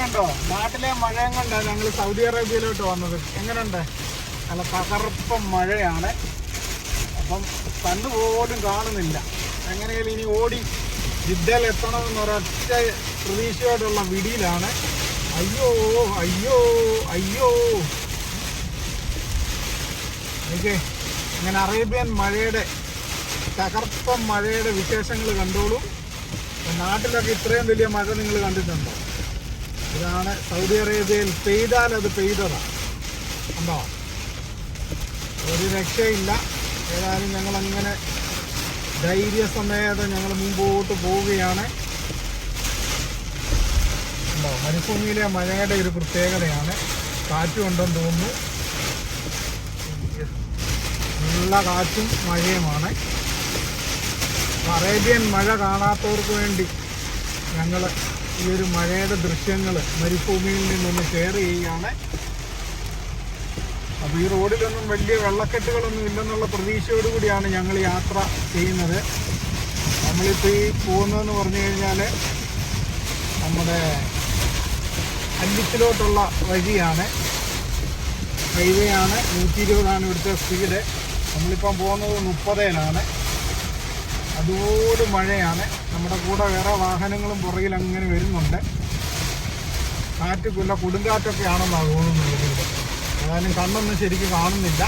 കണ്ടോ, നാട്ടിലെ മഴയും കൊണ്ടാണ് ഞങ്ങൾ സൗദി അറേബ്യയിലോട്ട് വന്നത്. എങ്ങനെയുണ്ട്? നല്ല തകർപ്പം മഴയാണ്. അപ്പം കണ്ണു പോലും കാണുന്നില്ല. എങ്ങനെയാലും ഇനി ഓടി ജിദ്ദയിൽ എത്തണമെന്നൊരൊറ്റ പ്രതീക്ഷയോടുള്ള വിടിയിലാണ്. അയ്യോ അയ്യോ അയ്യോ. ഓക്കെ, അങ്ങനെ അറേബ്യൻ മഴയുടെ തകർപ്പം മഴയുടെ വിശേഷങ്ങൾ കണ്ടോളൂ. നാട്ടിലൊക്കെ ഇത്രയും വലിയ മഴ നിങ്ങൾ കണ്ടിട്ടുണ്ടോ? ഇതാണ് സൗദി അറേബ്യയിൽ പെയ്താൽ അത് പെയ്തതാണ്. ഉണ്ടോ? ഒരു രക്ഷയില്ല. ഏതായാലും ഞങ്ങളങ്ങനെ ധൈര്യസമേതം ഞങ്ങൾ മുമ്പോട്ട് പോവുകയാണ്. ഉണ്ടോ? മരുഭൂമിയിലെ മഴയുടെ ഒരു പ്രത്യേകതയാണ്. കാറ്റുണ്ടെന്ന് തോന്നുന്നു. നല്ല കാറ്റും മഴയുമാണ്. അറേബ്യൻ മഴ കാണാത്തവർക്ക് വേണ്ടി ഞങ്ങൾ ഈ ഒരു മഴയുടെ ദൃശ്യങ്ങൾ മരുഭൂമിയിൽ നിന്നൊന്ന് ഷെയർ ചെയ്യുകയാണ്. അപ്പോൾ ഈ റോഡിലൊന്നും വലിയ വെള്ളക്കെട്ടുകളൊന്നും ഇല്ലെന്നുള്ള പ്രതീക്ഷയോടുകൂടിയാണ് ഞങ്ങൾ യാത്ര ചെയ്യുന്നത്. നമ്മളിപ്പോൾ ഈ പോകുന്നതെന്ന് പറഞ്ഞു കഴിഞ്ഞാൽ നമ്മുടെ അല്ലിത്തിലോട്ടുള്ള വഴിയാണ്. ഹൈവേ ആണ്. 120 ഇവിടുത്തെ സ്പീഡ്. നമ്മളിപ്പം പോകുന്നത് 30-ലാണ്. അതുപോലെ മഴയാണ്. നമ്മുടെ കൂടെ വേറെ വാഹനങ്ങളും പുറകിൽ അങ്ങനെ വരുന്നുണ്ട്. കാറ്റ് കൊടുങ്കാറ്റൊക്കെ ആണെന്നാണ് തോന്നുന്നത്. ഏതായാലും കണ്ണൊന്നും ശരിക്കും കാണുന്നില്ല.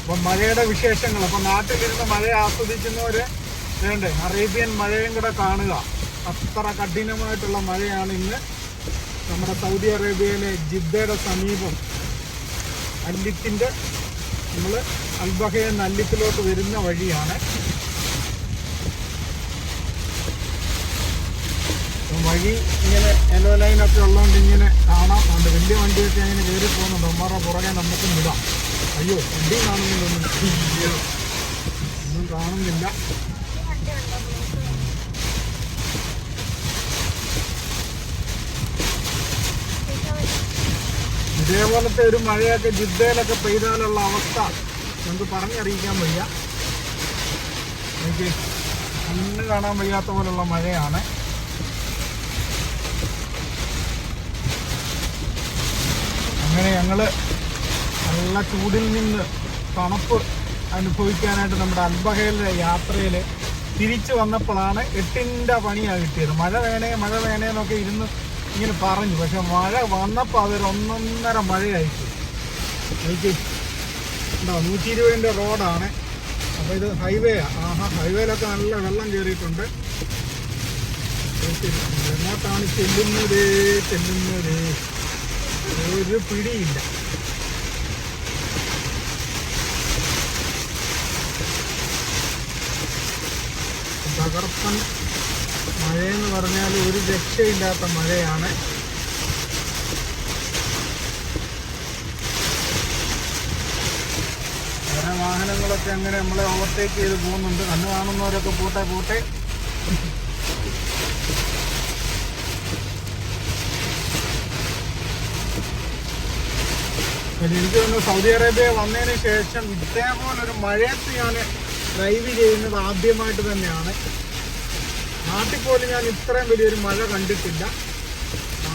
അപ്പം മഴയുടെ വിശേഷങ്ങൾ, അപ്പം നാട്ടിലിരുന്ന് മഴ ആസ്വദിക്കുന്നവർ വേണ്ടേ അറേബ്യൻ മഴയും കൂടെ കാണുക. അത്ര കഠിനമായിട്ടുള്ള മഴയാണ് ഇന്ന്. നമ്മുടെ സൗദി അറേബ്യയിലെ ജിദ്ദയുടെ സമീപം അല്ലിത്തിൻ്റെ നമ്മൾ അൽബഹയിൽ നിന്ന് അല്ലിത്തിലോട്ട് വരുന്ന വഴിയാണ്. വഴി ഇങ്ങനെ യെല്ലോ ലൈനൊക്കെ ഉള്ളതുകൊണ്ട് ഇങ്ങനെ കാണാം. അതുകൊണ്ട് വലിയ വണ്ടിയൊക്കെ അങ്ങനെ കയറി പോകുന്നുണ്ട്. അമ്മമാരുടെ പുറകെ നമുക്കും വിടാം. അയ്യോ, വണ്ടിയും കാണുന്നില്ല, ഒന്നും കാണുന്നില്ല. ഇതേപോലത്തെ ഒരു മഴയൊക്കെ ജിദ്ദയിലൊക്കെ പെയ്താലുള്ള അവസ്ഥ നമുക്ക് പറഞ്ഞറിയിക്കാൻ വയ്യ. എനിക്ക് കണ്ണ് കാണാൻ വയ്യാത്ത പോലുള്ള മഴയാണ്. അങ്ങനെ ഞങ്ങൾ നല്ല ചൂടിൽ നിന്ന് തണുപ്പ് അനുഭവിക്കാനായിട്ട് നമ്മുടെ അൽബഹയിലെ യാത്രയിൽ തിരിച്ചു വന്നപ്പോഴാണ് 8ന്റെ പണിയാണ് കിട്ടിയത്. മഴ വേണേന്നൊക്കെ ഇരുന്ന് ഇങ്ങനെ പറഞ്ഞു. പക്ഷെ മഴ വന്നപ്പോൾ അതൊരു 1.5 മഴയായിപ്പോയി. എനിക്ക് ഉണ്ടോ, 120 റോഡാണ്. അപ്പോൾ ഇത് ഹൈവേയാണ്. ഹൈവേയിലൊക്കെ നല്ല വെള്ളം കയറിയിട്ടുണ്ട്. എങ്ങോട്ടാണ് ചെല്ലുന്നത് ഒരു പിടിയില്ല. തകർപ്പൻ മഴയെന്ന് പറഞ്ഞാൽ ഒരു രക്ഷയില്ലാത്ത മഴയാണ്. വേറെ വാഹനങ്ങളൊക്കെ അങ്ങനെ നമ്മളെ ഓവർടേക്ക് ചെയ്ത് പോകുന്നുണ്ട്. കണ്ണ് കാണുന്നവരൊക്കെ പോട്ടെ. എനിക്ക് തോന്നുന്നു സൗദി അറേബ്യ വന്നതിന് ശേഷം ഇതേപോലൊരു മഴയത്ത് ഞാൻ ഡ്രൈവ് ചെയ്യുന്നത് ആദ്യമായിട്ട് തന്നെയാണ്. നാട്ടിൽ പോലും ഞാൻ ഇത്രയും വലിയൊരു മഴ കണ്ടിട്ടില്ല.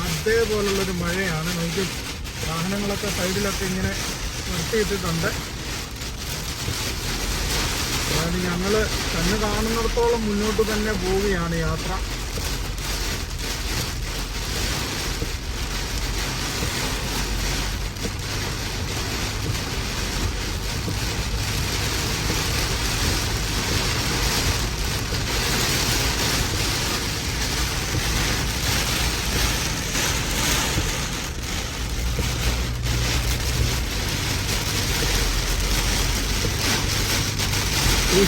അതേപോലുള്ളൊരു മഴയാണ്. നമുക്ക് വാഹനങ്ങളൊക്കെ സൈഡിലൊക്കെ ഇങ്ങനെ നിർത്തിയിട്ടിട്ടുണ്ട്. അതായത് ഞങ്ങൾ കണ്ണ് കാണുന്നിടത്തോളം മുന്നോട്ട് തന്നെ പോവുകയാണ് യാത്ര. ഈ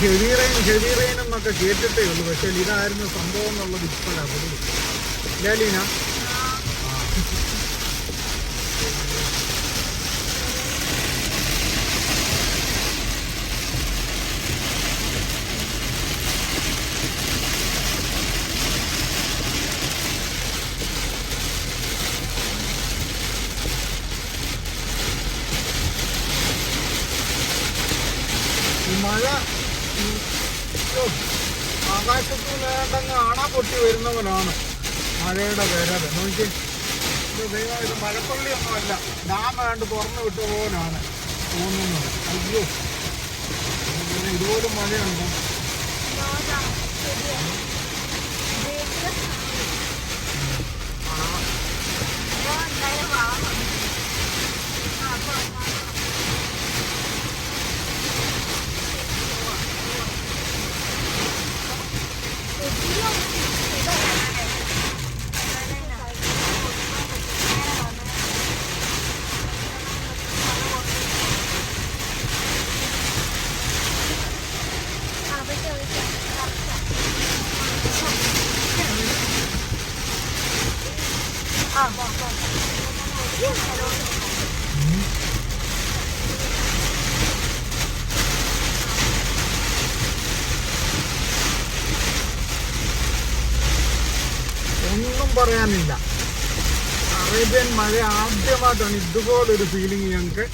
ഹെവി റെയിൻ എന്നൊക്കെ കേട്ടിട്ടേ ഉള്ളൂ. പക്ഷേ ഇതായിരുന്നു സംഭവം എന്നുള്ളത് ഇപ്പോഴാണ് പൊതുവെ. ഇല്ല ലീന? ഈ മഴ ആകാശത്ത് വേണ്ടങ്ങ് ആണ പൊട്ടി വരുന്നവനാണ് മഴയുടെ വരവ്. നോക്കി ദൈവം ഇത് മഴപ്പള്ളിയൊന്നുമല്ല, ഡാം കണ്ട് തുറന്നു വിട്ട പോലാണ് തോന്നുന്നത്. അയ്യോ, ഇതുപോലും മഴയുണ്ടോ? ഒന്നും പറയാനില്ല. അറേബ്യൻ മഴ ആദ്യമായിട്ടാണ് ഇതുപോലൊരു ഫീലിംഗ് ഞങ്ങൾക്ക്.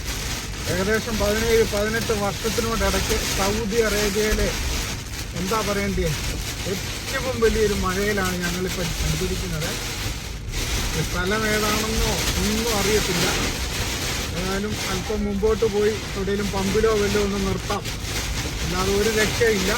ഏകദേശം 17-18 വർഷത്തിനോടിടയ്ക്ക് സൗദി അറേബ്യയിലെ എന്താ പറയേണ്ടത്, ഏറ്റവും വലിയൊരു മഴയിലാണ് ഞങ്ങളിപ്പോൾ സഞ്ചരിക്കുന്നത്. സ്ഥലം ഏതാണെന്നോ ഒന്നും അറിയത്തില്ല. ഏതായാലും അല്പം മുമ്പോട്ട് പോയി എവിടെയെങ്കിലും പമ്പിലോ വല്ലതും ഒന്ന് നിർത്താം, അല്ലാതെ ഒരു രക്ഷയില്ല.